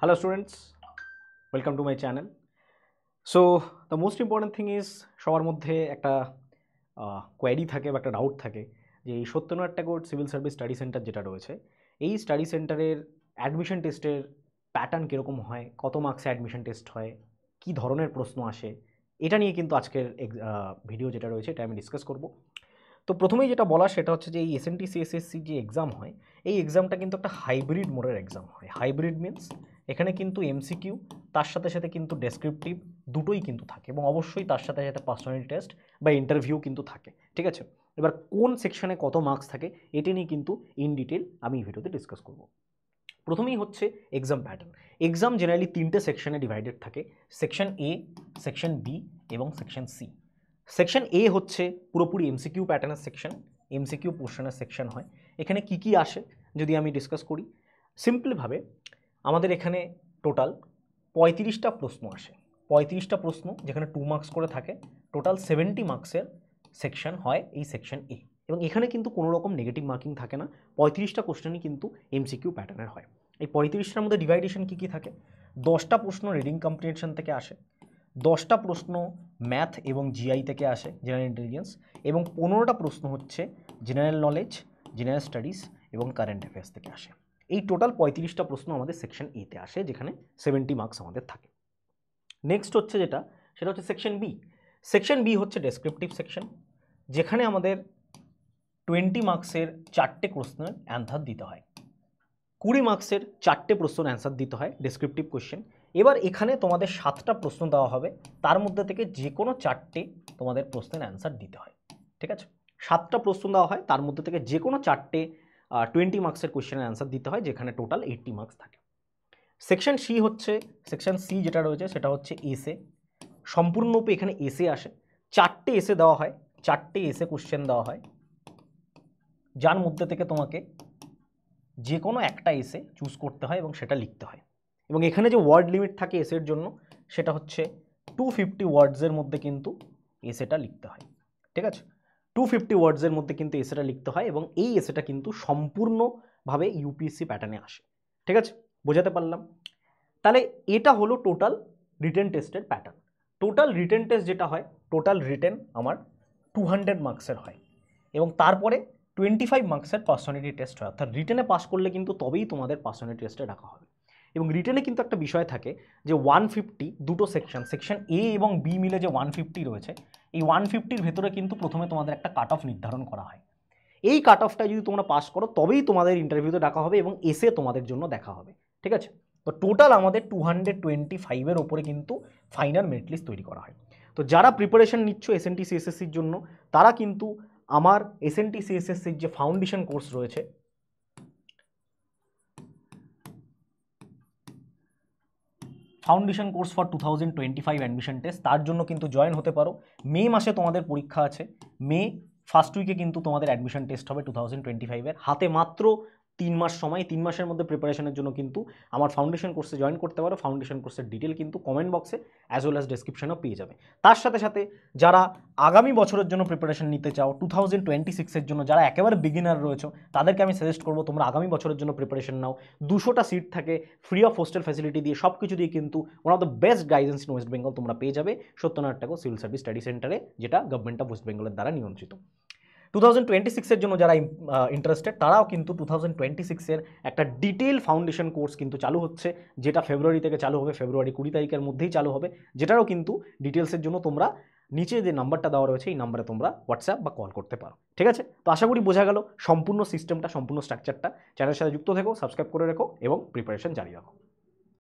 Hello students, welcome to my channel. So the most important thing is সবার মধ্যে একটা query থাকে বা একটা ডাউট থাকে যে এই Satyanarayan Tagore civil service study centre যেটা রয়েছে এই স্টাডি সেন্টারের অ্যাডমিশন টেস্টের প্যাটার্ন কীরকম হয়, কত মার্কসে অ্যাডমিশন টেস্ট হয়, কী ধরনের প্রশ্ন আসে, এটা নিয়ে কিন্তু আজকের ভিডিও যেটা রয়েছে এটা আমি ডিসকাস করব। তো প্রথমেই যেটা বলা সেটা হচ্ছে যে এই এসএনটি সিএসএসসি যে এক্সাম হয় এই এক্সামটা কিন্তু একটা হাইব্রিড মোডের এক্সাম হয়। হাইব্রিড মিনস এখানে কিন্তু এমসিকিউ তার সাথে সাথে কিন্তু ডেসক্রিপটিভ দুটোই কিন্তু থাকে এবং অবশ্যই তার সাথে সাথে পার্সোনালিটি টেস্ট বা ইন্টারভিউ কিন্তু থাকে। ঠিক আছে, এবার কোন সেকশনে কত মার্কস থাকে এটা নিয়ে কিন্তু ইন ডিটেল আমি এই ভিডিওতে ডিসকাস করব। প্রথমেই হচ্ছে এক্সাম প্যাটার্ন। এক্সাম জেনারেলি তিনটে সেকশনে ডিভাইডেড থাকে, সেকশন এ, সেকশন বি এবং সেকশন সি। সেকশন এ হচ্ছে পুরোপুরি এমসিকিউ প্যাটার্নের সেকশন, এমসিকিউ পোর্শনের সেকশন হয়। এখানে কি কি আসে যদি আমি ডিসকাস করি, সিম্পলভাবে আমাদের এখানে টোটাল 35টা প্রশ্ন আসে। 35টা প্রশ্ন যেখানে 2 মার্কস করে থাকে, টোটাল 70 মার্কসের সেকশন হয় এই সেকশন এ। এবং এখানে কিন্তু কোনো রকম নেগেটিভ মার্কিং থাকে না, 35টা কোশ্চেনই কিন্তু এমসিকিউ প্যাটার্নের হয়। এই 35টার মধ্যে ডিভাইডেশন কী কী থাকে, 10টা প্রশ্ন রিডিং কম্প্রিহেনশন থেকে আসে, 10টা প্রশ্ন ম্যাথ এবং জিআই থেকে আসে, জেনারেল ইন্টেলিজেন্স, এবং 15টা প্রশ্ন হচ্ছে জেনারেল নলেজ, জেনারেল স্টাডিজ এবং কারেন্ট অ্যাফেয়ার্স থেকে আসে। এই টোটাল 35টা প্রশ্ন আমাদের সেকশন এতে আসে যেখানে 70 মার্কস আমাদের থাকে। নেক্সট হচ্ছে যেটা সেটা হচ্ছে সেকশন বি। সেকশন বি হচ্ছে ডেসক্রিপটিভ সেকশন, যেখানে আমাদের 20 মার্কসের 4টে প্রশ্নের অ্যান্সার দিতে হয়, 20 মার্কসের 4টে প্রশ্নের অ্যান্সার দিতে হয় ডেসক্রিপটিভ কোয়েশ্চেন। এবার এখানে তোমাদের 7টা প্রশ্ন দেওয়া হবে, তার মধ্যে থেকে যে কোনো 4টে তোমাদের প্রশ্নের অ্যান্সার দিতে হয়। ঠিক আছে, 7টা প্রশ্ন দেওয়া হয়, তার মধ্যে থেকে যে কোনো 4টে 20 মার্কসের কোয়েশ্চেনের অ্যান্সার দিতে হয়, যেখানে টোটাল 80 মার্কস থাকে। সেকশন সি হচ্ছে, সেকশন সি যেটা রয়েছে সেটা হচ্ছে এসে, সম্পূর্ণরূপে এখানে এসে আসে। 4টে এসে দেওয়া হয়, 4টে এসে কোয়েশ্চেন দেওয়া হয়, যার মধ্যে থেকে তোমাকে যে কোনো একটা এসে চুজ করতে হয় এবং সেটা লিখতে হয়। এবং এখানে যে ওয়ার্ড লিমিট থাকে এসের জন্য সেটা হচ্ছে 250 ওয়ার্ডসের মধ্যে কিন্তু এসেটা লিখতে হয়। ঠিক আছে, 250 ওয়ার্ডসের মধ্যে কিন্তু এসেটা লিখতে হয় এবং এই এসেটা কিন্তু সম্পূর্ণভাবে ইউপিএসসি প্যাটার্নে আসে। ঠিক আছে, বোঝাতে পারলাম? তাহলে এটা হলো টোটাল রিটেন টেস্টের প্যাটার্ন। টোটাল রিটেন টেস্ট যেটা হয়, টোটাল রিটেন আমার 200 মার্কসের হয় এবং তারপরে 25 মার্কসের পার্সোনালিটি টেস্ট হয়। অর্থাৎ রিটেনে পাস করলে কিন্তু তবেই তোমাদের পার্সোনালিটি টেস্টে ডাকা হবে। এবং রিটেনে কিন্তু একটা বিষয় থাকে যে 150 দুটো সেকশন, সেকশন এ এবং বি মিলে যে 150 রয়েছে, এই 150-র ভেতরে কিন্তু প্রথমে তোমাদের একটা কাট অফ নির্ধারণ করা হয়। এই কাট অফটা যদি তোমরা পাস করো তবেই তোমাদের ইন্টারভিউতে ডাকা হবে এবং এসে তোমাদের জন্য দেখা হবে। ঠিক আছে, তো টোটাল আমাদের 225-এর ওপরে কিন্তু ফাইনাল মেরিট লিস্ট তৈরি করা হয়। তো যারা প্রিপারেশন নিচ্ছ এসএনটি সিএসএসসির জন্য, তারা কিন্তু আমার এসএনটি সিএসএসসির যে ফাউন্ডেশন কোর্স রয়েছে, foundation course for 2025 admission test, তার জন্য কিন্তু জয়েন হতে পারো। মে মাসে তোমাদের পরীক্ষা আছে, মে ফার্স্ট উইকে কিন্তু তোমাদের অ্যাডমিশন টেস্ট হবে 2025-এর। হাতে মাত্র 3 মাস সময়, 3 মাসের মধ্যে প্রিপারেশনের জন্য কিন্তু আমার ফাউন্ডেশন কোর্সে জয়েন করতে পারো। ফাউন্ডেশন কোর্সের ডিটেল কিন্তু কমেন্ট বক্সে অ্যাজ ওয়েল অ্যাজ ডেসক্রিপশনেও পেয়ে যাবে। তার সাথে সাথে যারা আগামী বছরের জন্য প্রিপারেশন নিতে চাও 2026-এর জন্য, যারা একেবারে বিগিনার রয়েছে, তাদেরকে আমি সাজেস্ট করবো তোমরা আগামী বছরের জন্য প্রিপারেশন নাও। 200টা সিট থাকে, ফ্রি অফ হোস্টেল ফ্যাসিলিটি দিয়ে, সব কিছু দিয়ে কিন্তু one of the best guidance in West Bengal তোমরা পেয়ে যাবে Satyanarayan Tagore civil service study সেন্টারে, যেটা গভর্নমেন্ট অফ ওয়েস্ট বেঙ্গলের দ্বারা নিয়ন্ত্রিত। 2026-এর জন্য যারা ইন্টারেস্টেড, তারাও কিন্তু 2026-এর একটা ডিটেল ফাউন্ডেশন কোর্স কিন্তু চালু হচ্ছে, যেটা ফেব্রুয়ারি থেকে চালু হবে, ফেব্রুয়ারি 20 তারিখের মধ্যেই চালু হবে। যেটারও কিন্তু ডিটেলসের জন্য তোমরা নিচে যে নাম্বারটা দেওয়া রয়েছে এই নাম্বারে তোমরা হোয়াটসঅ্যাপ বা কল করতে পারো। ঠিক আছে, তো আশা করি বোঝা গেল সম্পূর্ণ সিস্টেমটা, সম্পূর্ণ স্ট্রাকচারটা। চ্যানেলের সাথে যুক্ত থেকো, সাবস্ক্রাইব করে রেখো এবং প্রিপারেশন জারি রাখো।